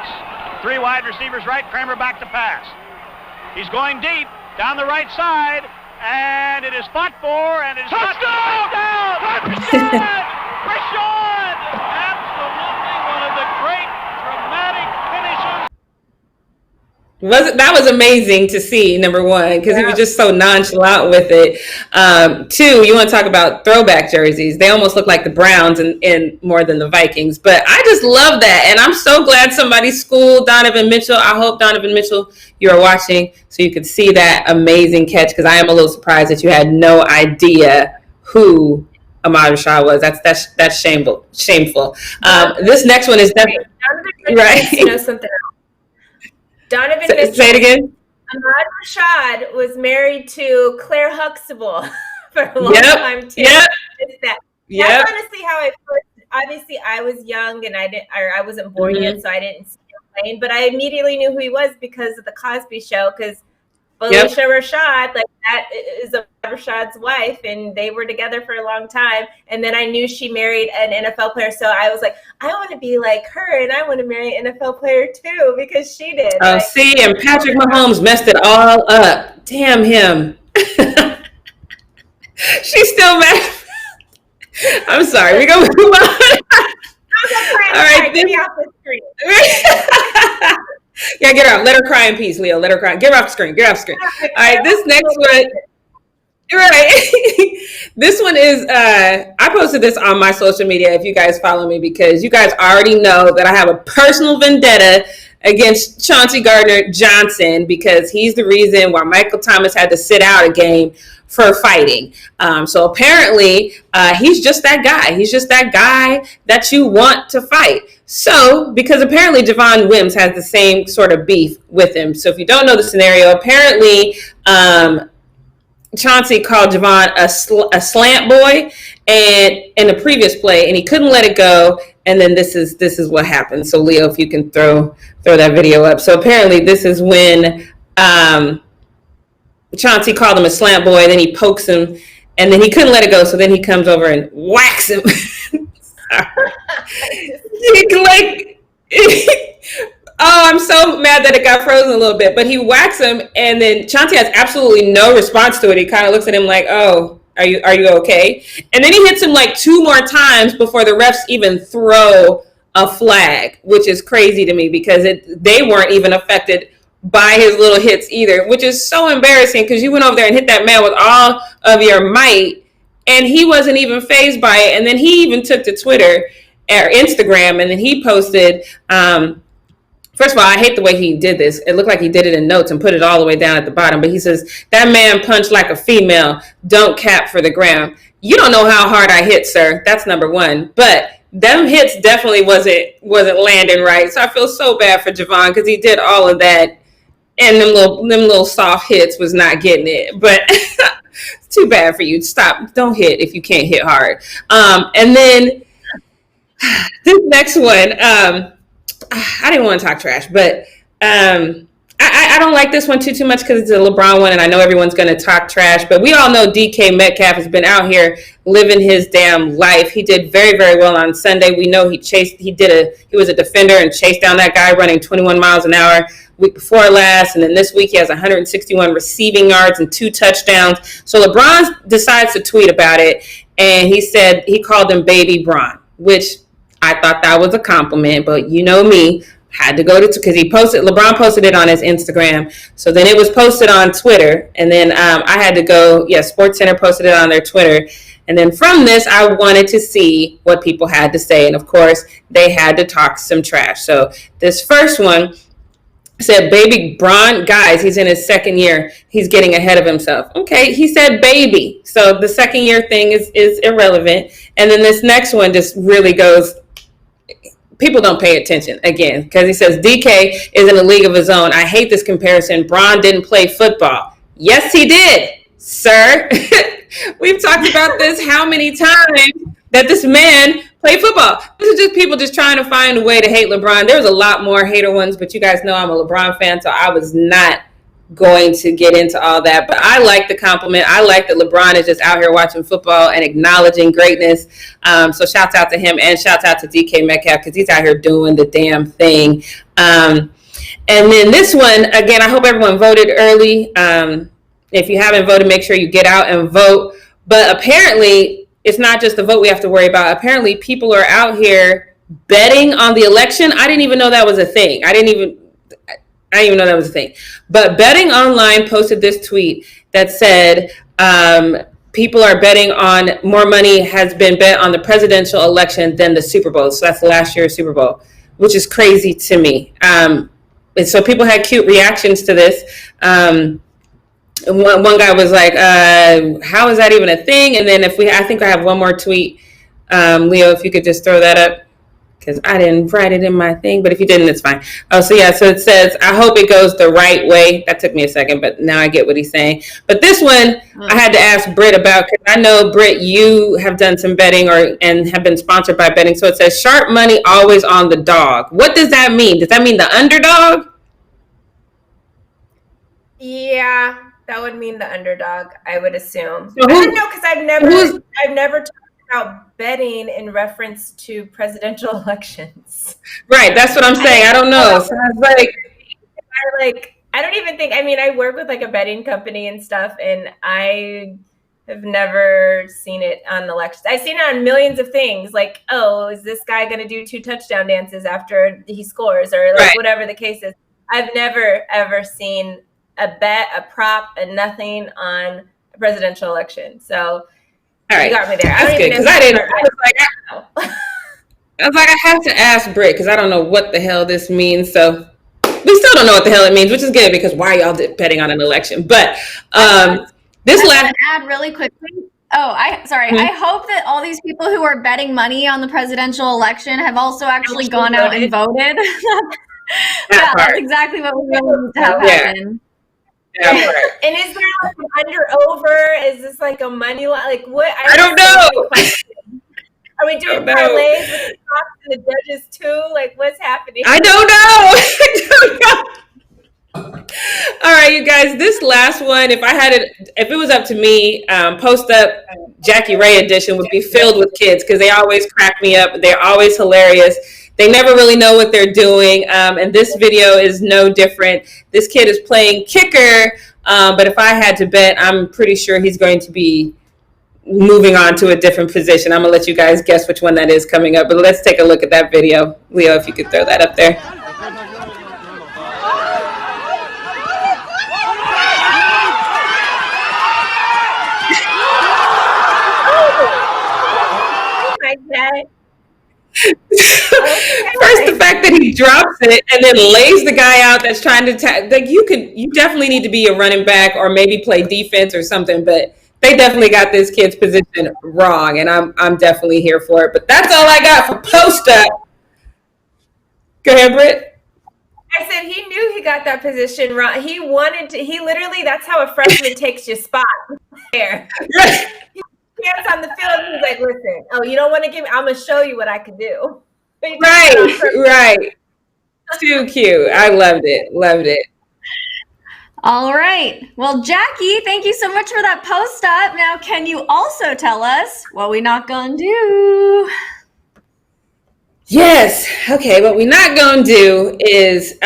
3 wide receivers right, Kramer back to pass. He's going deep, down the right side, and it is fought for, and it is touchdown! Touchdown! Rashad! Absolutely one of the great dramatic finishes. That was amazing to see, number one, because he was just so nonchalant with it. 2, you want to talk about throwback jerseys. They almost look like the Browns and more than the Vikings. But I just love that. And I'm so glad somebody schooled Donovan Mitchell. I hope, Donovan Mitchell, you are watching so you could see that amazing catch, because I am a little surprised that you had no idea who Ahmad Rashad was. That's shameful. This next one is definitely right. You know something else. Donovan Mitchell. Say it again. Ahmad Rashad was married to Claire Huxtable for a long time too. That's honestly how I first. Obviously, I was young and I wasn't born yet, so I didn't see him playing. But I immediately knew who he was because of the Cosby Show. Because Felicia Rashad, like that, is Rashad's wife, and they were together for a long time. And then I knew she married an NFL player, so I was like, I want to be like her, and I want to marry an NFL player too because she did. Oh, see, and Patrick Mahomes messed it all up. Damn him. She's still mad. I'm sorry. We're going to move on. All right. Get me off the screen. Yeah, get her out. Let her cry in peace, Leo. Let her cry. Get her off the screen. Get her off the screen. All right, this next one. Right. This one is, I posted this on my social media if you guys follow me, because you guys already know that I have a personal vendetta against Chauncey Gardner-Johnson because he's the reason why Michael Thomas had to sit out a game for fighting. So apparently he's just that guy. He's just that guy that you want to fight. So because apparently Javon Wims has the same sort of beef with him. So if you don't know the scenario, apparently Chauncey called Javon a slant boy and in the previous play, and he couldn't let it go. And then this is what happened. So Leo, if you can throw that video up. So apparently this is when Chauncey called him a slant boy, and then he pokes him, and then he couldn't let it go. So then he comes over and whacks him. Oh, I'm so mad that it got frozen a little bit. But he whacks him, and then Chauncey has absolutely no response to it. He kind of looks at him like, oh, Are you okay? And then he hits him like 2 more times before the refs even throw a flag, which is crazy to me because they weren't even affected by his little hits either, which is so embarrassing because you went over there and hit that man with all of your might and he wasn't even fazed by it. And then he even took to Twitter or Instagram and then he posted, first of all, I hate the way he did this. It looked like he did it in notes and put it all the way down at the bottom. But he says, that man punched like a female. Don't cap for the gram. You don't know how hard I hit, sir. That's number one. But them hits definitely wasn't landing right. So I feel so bad for Javon because he did all of that. And them little soft hits was not getting it. But it's too bad for you. Stop. Don't hit if you can't hit hard. And then this next one, I didn't want to talk trash, but I don't like this one too much because it's a LeBron one, and I know everyone's going to talk trash. But we all know DK Metcalf has been out here living his damn life. He did very, very well on Sunday. We know he was a defender and chased down that guy running 21 miles an hour week before last, and then this week he has 161 receiving yards and 2 touchdowns. So LeBron decides to tweet about it, and he said he called him Baby Bron, which I thought that was a compliment, but you know me, had to go to because LeBron posted it on his Instagram, so then it was posted on Twitter, and then I had to go. SportsCenter posted it on their Twitter, and then from this I wanted to see what people had to say, and of course they had to talk some trash. So this first one said, Baby Bron, guys, he's in his second year. He's getting ahead of himself. Okay, he said baby. So the second year thing is irrelevant. And then this next one just really goes, people don't pay attention again, because he says, DK is in a league of his own. I hate this comparison. Bron didn't play football. Yes, he did, sir. We've talked about this how many times that this man played football. This is just people just trying to find a way to hate LeBron. There's a lot more hater ones, but you guys know I'm a LeBron fan, so I was not going to get into all that. But I like the compliment. I like that LeBron is just out here watching football and acknowledging greatness. So shouts out to him and shouts out to DK Metcalf because he's out here doing the damn thing. And then this one, again, I hope everyone voted early. If you haven't voted, make sure you get out and vote. But apparently, it's not just the vote we have to worry about. Apparently, people are out here betting on the election. I didn't even know that was a thing. I didn't even know that was a thing. But Betting Online posted this tweet that said people are betting on more money has been bet on the presidential election than the Super Bowl. So that's last year's Super Bowl, which is crazy to me. And so people had cute reactions to this. One guy was like, how is that even a thing? And then I think I have one more tweet. Leo, if you could just throw that up, because I didn't write it in my thing, but if you didn't, it's fine. Oh, so it says, I hope it goes the right way. That took me a second, but now I get what he's saying. But this one, I had to ask Britt about, because I know, Britt, you have done some betting and have been sponsored by betting. So it says, sharp money always on the dog. What does that mean? Does that mean the underdog? Yeah. That would mean the underdog, I would assume. I don't know, because I've never talked about betting in reference to presidential elections. Right, that's what I'm saying. I don't know. So I was I don't even think. I mean, I work with a betting company and stuff, and I have never seen it on elections. I've seen it on millions of things. Like, oh, is this guy going to do 2 touchdown dances after he scores, or whatever the case is. I've never ever seen a bet, a prop, and nothing on a presidential election. So all right, you got me there. That's good, because I was like, I have to ask Britt because I don't know what the hell this means. So we still don't know what the hell it means, which is good because why y'all betting on an election? But this last add really quickly. Oh, I hope that all these people who are betting money on the presidential election have also actually gone out and voted. That's exactly what we really need to have happen. Yeah, right. And is there an under over? Is this a money line? What? I don't know. Are we doing parlays with the cops and the judges too? What's happening? I don't know. All right, you guys. This last one, if it was up to me, Post Up Jackie Ray edition would be filled with kids because they always crack me up. They're always hilarious. They never really know what they're doing, and this video is no different. This kid is playing kicker, but if I had to bet, I'm pretty sure he's going to be moving on to a different position. I'm gonna let you guys guess which one that is coming up, but let's take a look at that video. Leo, if you could throw that up there. Oh my God. First, the fact that he drops it and then lays the guy out that's trying to like you definitely need to be a running back or maybe play defense or something, but they definitely got this kid's position wrong, and I'm definitely here for it. But that's all I got for post up. Go ahead, Britt. I said he knew he got that position wrong. He literally, that's how a freshman takes your spot there. He stands on the field and he's like, listen, oh, you don't want to give me, I'm going to show you what I can do. Right. Too cute. I loved it. All right. Well, Jackie, thank you so much for that post up. Now, can you also tell us what we not gonna do? Yes. Okay. What we not gonna do is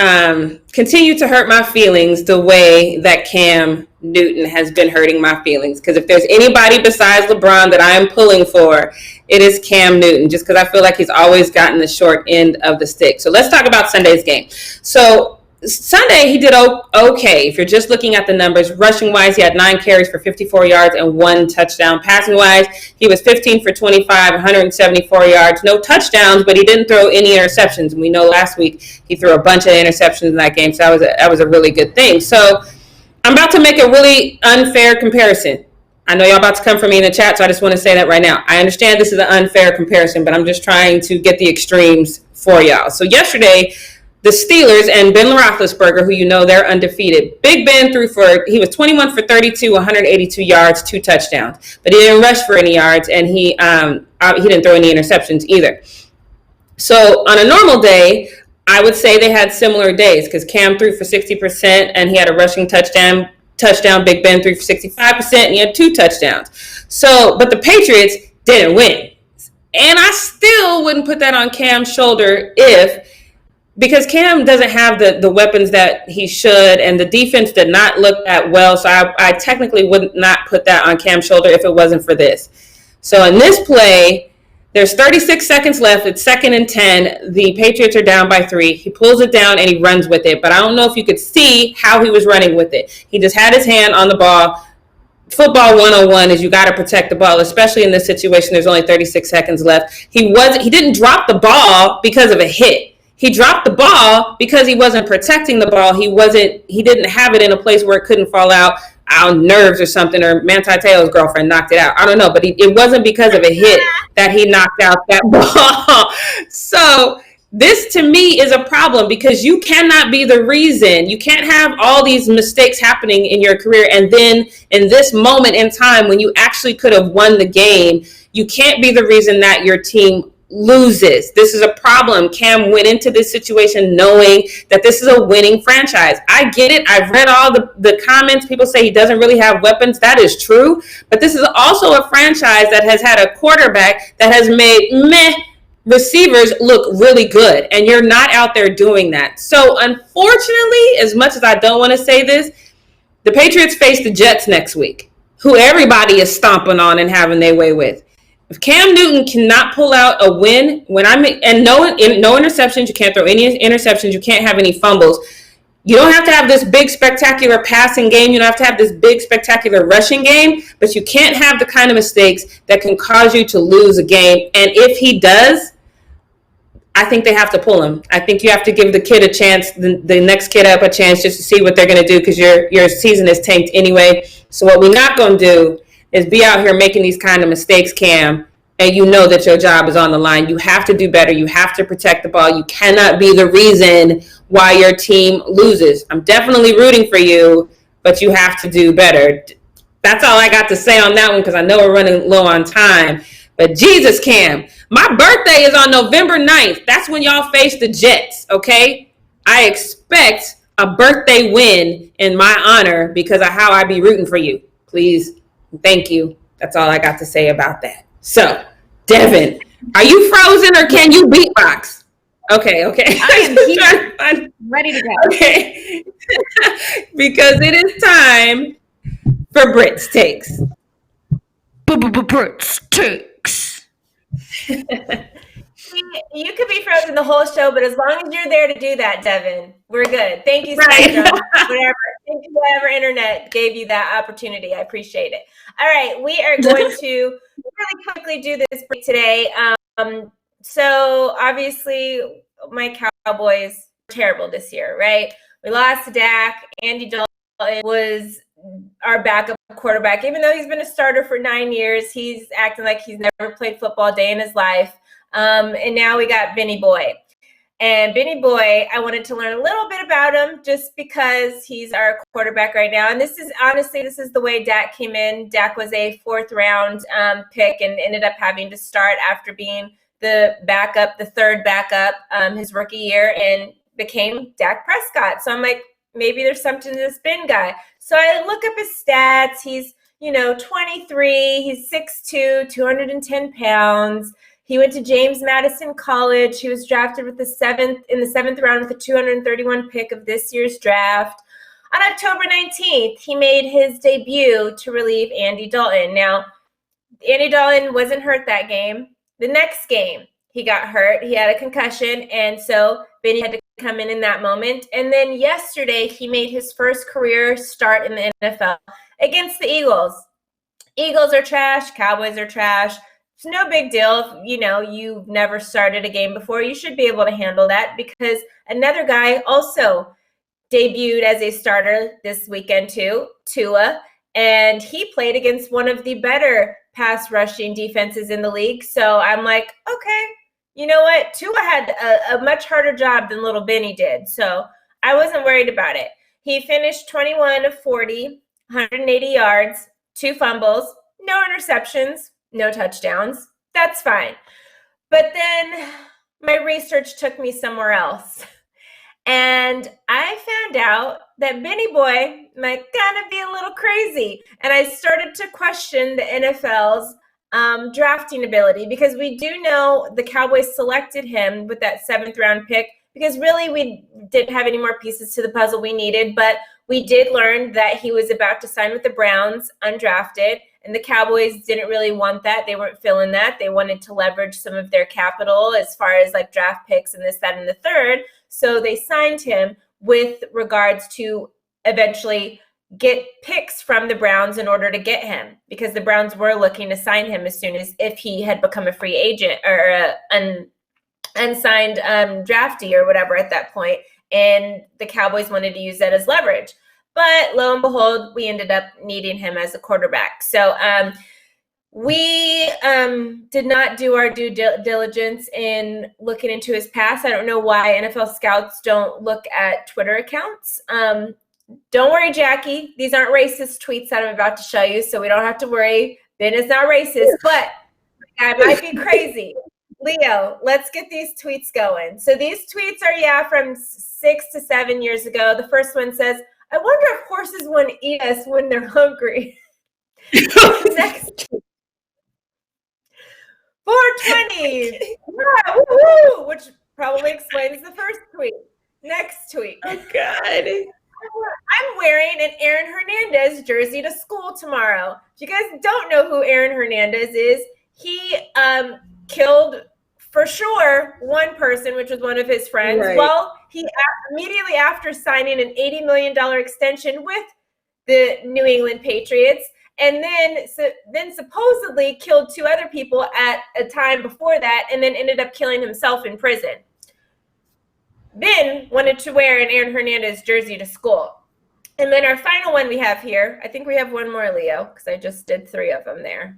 continue to hurt my feelings the way that Cam Newton has been hurting my feelings. Because if there's anybody besides LeBron that I am pulling for, it is Cam Newton, just because I feel like he's always gotten the short end of the stick. So let's talk about Sunday's game. So Sunday, he did okay. If you're just looking at the numbers, rushing wise, he had 9 carries for 54 yards and 1 touchdown. Passing wise, he was 15 for 25, 174 yards, no touchdowns, but he didn't throw any interceptions. And we know last week he threw a bunch of interceptions in that game, so that was a really good thing. So I'm about to make a really unfair comparison. I know y'all about to come for me in the chat, so I just want to say that right now. I understand this is an unfair comparison, but I'm just trying to get the extremes for y'all. So yesterday, the Steelers and Ben Roethlisberger, who you know they're undefeated. Big Ben he was 21 for 32, 182 yards, 2 touchdowns. But he didn't rush for any yards, and he didn't throw any interceptions either. So on a normal day, I would say they had similar days because Cam threw for 60% and he had a rushing touchdown. Big Ben threw for 65% and he had 2 touchdowns. So, but the Patriots didn't win. And I still wouldn't put that on Cam's shoulder because Cam doesn't have the weapons that he should, and the defense did not look that well. So I technically would not put that on Cam's shoulder if it wasn't for this. So in this play, there's 36 seconds left. It's 2nd and 10. The Patriots are down by 3. He pulls it down and he runs with it. But I don't know if you could see how he was running with it. He just had his hand on the ball. Football 101 is you got to protect the ball, especially in this situation. There's only 36 seconds left. He didn't drop the ball because of a hit. He dropped the ball because he wasn't protecting the ball. He didn't have it in a place where it couldn't fall out on nerves or something, or Manti Te'o's girlfriend knocked it out. I don't know, but it wasn't because of a hit that he knocked out that ball. So this to me is a problem because you cannot be the reason. You can't have all these mistakes happening in your career, and then in this moment in time when you actually could have won the game, you can't be the reason that your team loses. This is a problem. Cam went into this situation knowing that this is a winning franchise. I get it. I've read all the comments. People say he doesn't really have weapons. That is true. But this is also a franchise that has had a quarterback that has made receivers look really good. And you're not out there doing that. So unfortunately, as much as I don't want to say this, the Patriots face the Jets next week, who everybody is stomping on and having their way with. If Cam Newton cannot pull out a win, no interceptions, you can't throw any interceptions, you can't have any fumbles. You don't have to have this big spectacular passing game. You don't have to have this big spectacular rushing game, but you can't have the kind of mistakes that can cause you to lose a game. And if he does, I think they have to pull him. I think you have to give the kid a chance, the next kid up a chance just to see what they're going to do because your season is tanked anyway. So what we're not going to do is be out here making these kind of mistakes, Cam, and you know that your job is on the line. You have to do better. You have to protect the ball. You cannot be the reason why your team loses. I'm definitely rooting for you, but you have to do better. That's all I got to say on that one because I know we're running low on time. But Jesus, Cam, my birthday is on November 9th. That's when y'all face the Jets, okay? I expect a birthday win in my honor because of how I be rooting for you. Please. Thank you. That's all I got to say about that. So, Devin, are you frozen or can you beatbox? Okay. I am here, ready to go. Okay. Because it is time for Britt's takes. Britt's takes. You could be frozen the whole show, but as long as you're there to do that, Devin, we're good. Thank you, Right. Spectrum. Thank you, whatever internet gave you that opportunity. I appreciate it. All right, we are going to really quickly do this break today. So obviously, my Cowboys were terrible this year, right? We lost to Dak. Andy Dalton was our backup quarterback. Even though he's been a starter for 9 years, he's acting like he's never played football a day in his life. And now we got Benny Boy. And Benny Boy, I wanted to learn a little bit about him just because he's our quarterback right now. And this is the way Dak came in. Dak was a 4th round pick and ended up having to start after being the third backup his rookie year, and became Dak Prescott. So I'm like, maybe there's something to this Ben guy. So I look up his stats. He's, 23. He's 6'2", 210 pounds. He went to James Madison College. He was drafted in the 7th round with the 231 pick of this year's draft. On October 19th, he made his debut to relieve Andy Dalton. Now, Andy Dalton wasn't hurt that game. The next game, he got hurt. He had a concussion, and so Benny had to come in that moment. And then yesterday, he made his first career start in the NFL against the Eagles. Eagles are trash. Cowboys are trash. It's no big deal if, you've never started a game before. You should be able to handle that, because another guy also debuted as a starter this weekend too, Tua, and he played against one of the better pass rushing defenses in the league. So I'm like, okay, you know what? Tua had a much harder job than little Benny did. So I wasn't worried about it. He finished 21 of 40, 180 yards, 2 fumbles, no interceptions, no touchdowns. That's fine. But then my research took me somewhere else. And I found out that Benny Boy might kind of be a little crazy. And I started to question the NFL's drafting ability, because we do know the Cowboys selected him with that 7th round pick because really we didn't have any more pieces to the puzzle we needed. But we did learn that he was about to sign with the Browns undrafted. And the Cowboys didn't really want that. They weren't feeling that. They wanted to leverage some of their capital as far as like draft picks and this, that, and the third. So they signed him with regards to eventually get picks from the Browns in order to get him, because the Browns were looking to sign him as soon as if he had become a free agent or an unsigned draftee or whatever at that point. And the Cowboys wanted to use that as leverage. But lo and behold, we ended up needing him as a quarterback. So we did not do our due diligence in looking into his past. I don't know why NFL scouts don't look at Twitter accounts. Don't worry, Jackie. These aren't racist tweets that I'm about to show you, so we don't have to worry. Ben is not racist, but I might be crazy. Leo, let's get these tweets going. So these tweets are, from 6 to 7 years ago. The first one says, I wonder if horses want to eat us when they're hungry. Next. 420. Yeah, woo-hoo, which probably explains the first tweet. Next tweet. Oh, God. I'm wearing an Aaron Hernandez jersey to school tomorrow. If you guys don't know who Aaron Hernandez is, he killed, for sure, one person, which was one of his friends. Right. Well, he immediately after signing an $80 million extension with the New England Patriots, and then supposedly killed 2 other people at a time before that, and then ended up killing himself in prison. Ben wanted to wear an Aaron Hernandez jersey to school. And then our final one we have here, I think we have one more, Leo, because I just did 3 of them there.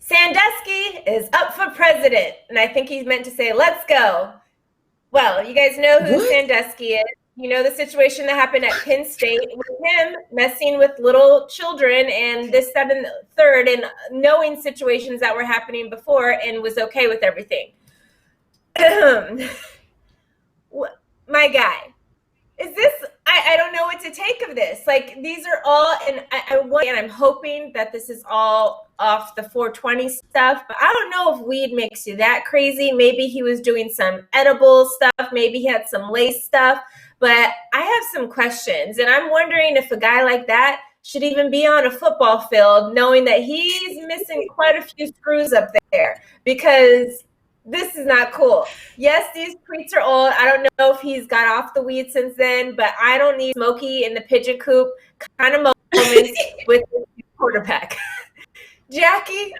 Sandusky is up for president. And I think he's meant to say, let's go. Well, you guys know who Sandusky is. You know the situation that happened at Penn State with him messing with little children and this, that, and the third, and knowing situations that were happening before and was okay with everything. My guy, is this, I don't know what to take of this. Like, these are all, and I'm hoping that this is all off the 420 stuff, but I don't know if weed makes you that crazy. Maybe he was doing some edible stuff. Maybe he had some lace stuff, but I have some questions, and I'm wondering if a guy like that should even be on a football field, knowing that he's missing quite a few screws up there, because this is not cool. Yes, these tweets are old. I don't know if he's got off the weed since then, but I don't need Smokey in the pigeon coop kind of moments with the quarterback. Jackie,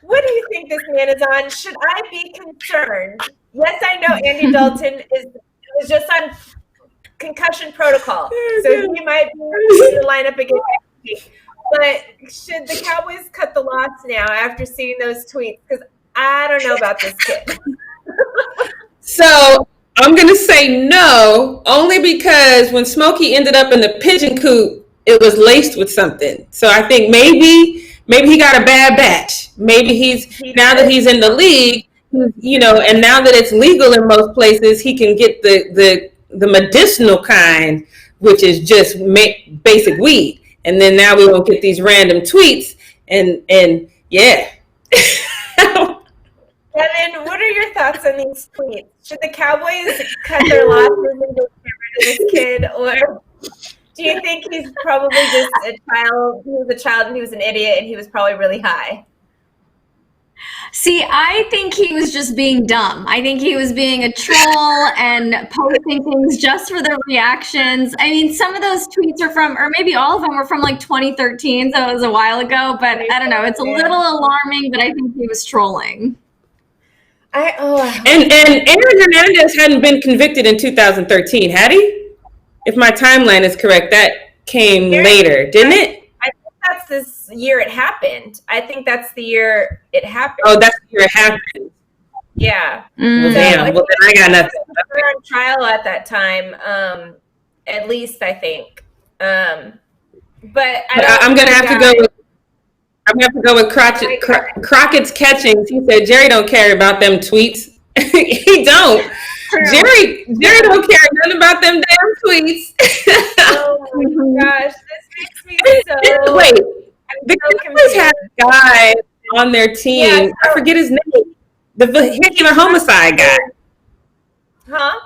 what do you think this man is on? Should I be concerned? Yes, I know Andy Dalton was just on concussion protocol, so he might be in the lineup again next week. But should the Cowboys cut the loss now after seeing those tweets? Because I don't know about this kid. So I'm going to say no, only because when Smokey ended up in the pigeon coop, it was laced with something. So I think maybe he got a bad batch. Maybe now that he's in the league, you know, and now that it's legal in most places, he can get the medicinal kind, which is just basic weed. And then now we won't get these random tweets. And yeah. Kevin, what are your thoughts on these tweets? Should the Cowboys cut their losses and just get rid of this kid, or do you think he's probably just a child? He was a child and he was an idiot and he was probably really high. See, I think he was just being dumb. I think he was being a troll and posting things just for the reactions. I mean, some of those tweets are from, or maybe all of them were from like 2013, so it was a while ago, but I don't know. It's a little alarming, but I think he was trolling. And Aaron Hernandez hadn't been convicted in 2013, had he? If my timeline is correct, that came later, didn't it? I think that's this year it happened. I think that's the year it happened. Oh, that's the year it happened. Yeah. Well, damn. Well, then I got nothing. They were on trial at that time, at least I think. But I'm gonna have to go with. I'm going to have to go with Crockett's catchings. He said, Jerry don't care about them tweets. He don't. Jerry don't care nothing about them damn tweets. Oh my gosh, this makes me so... Wait, the Cowboys had a guy on their team. Yeah, I forget his name. The vehicular homicide guy. Huh?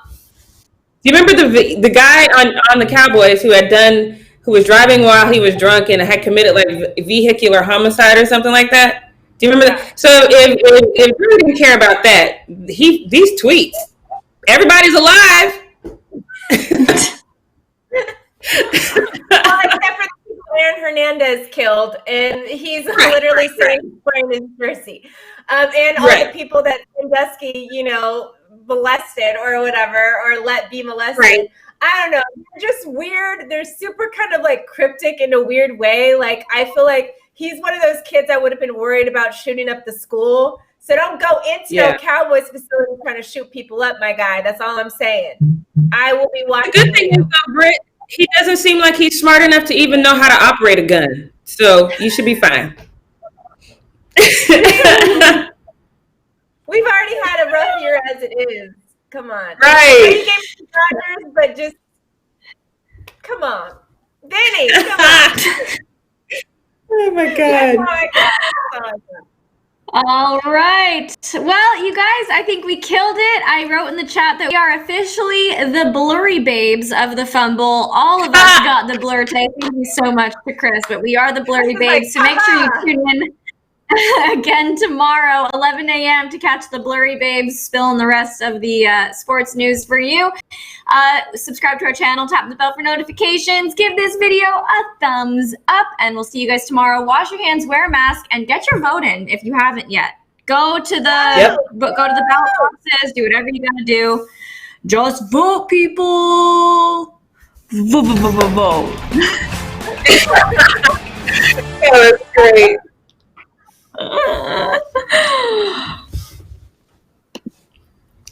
Do you remember the guy on the Cowboys who was driving while he was drunk and had committed like vehicular homicide or something like that? Do you remember that? So if you didn't care about that, these tweets, everybody's alive. Well, except for the people Aaron Hernandez killed, and he's literally saying wearing his jersey. And all the people that Sandusky, molested or whatever, or let be molested. Right. I don't know. They're just weird. They're super kind of like cryptic in a weird way. Like, I feel like he's one of those kids I would have been worried about shooting up the school. So don't go into no Cowboys facility trying to shoot people up, my guy. That's all I'm saying. I will be watching. The good thing is, though, Britt, he doesn't seem like he's smart enough to even know how to operate a gun. So you should be fine. We've already had a rough year as it is. Come on. Right. He gave me Rodgers, but just come on. Danny, come on. Oh my God. All right. Well, you guys, I think we killed it. I wrote in the chat that we are officially the blurry babes of the Fumble. All of us got the blur tape. Thank you so much to Chris, but we are the blurry babes. So make sure you tune in again tomorrow, 11 a.m. to catch the blurry babes spilling the rest of the sports news for you. Subscribe to our channel, tap the bell for notifications, give this video a thumbs up, and we'll see you guys tomorrow. Wash your hands, wear a mask, and get your vote in if you haven't yet. Go to the ballot boxes, do whatever you gotta do. Just vote, people. Vote. That was great.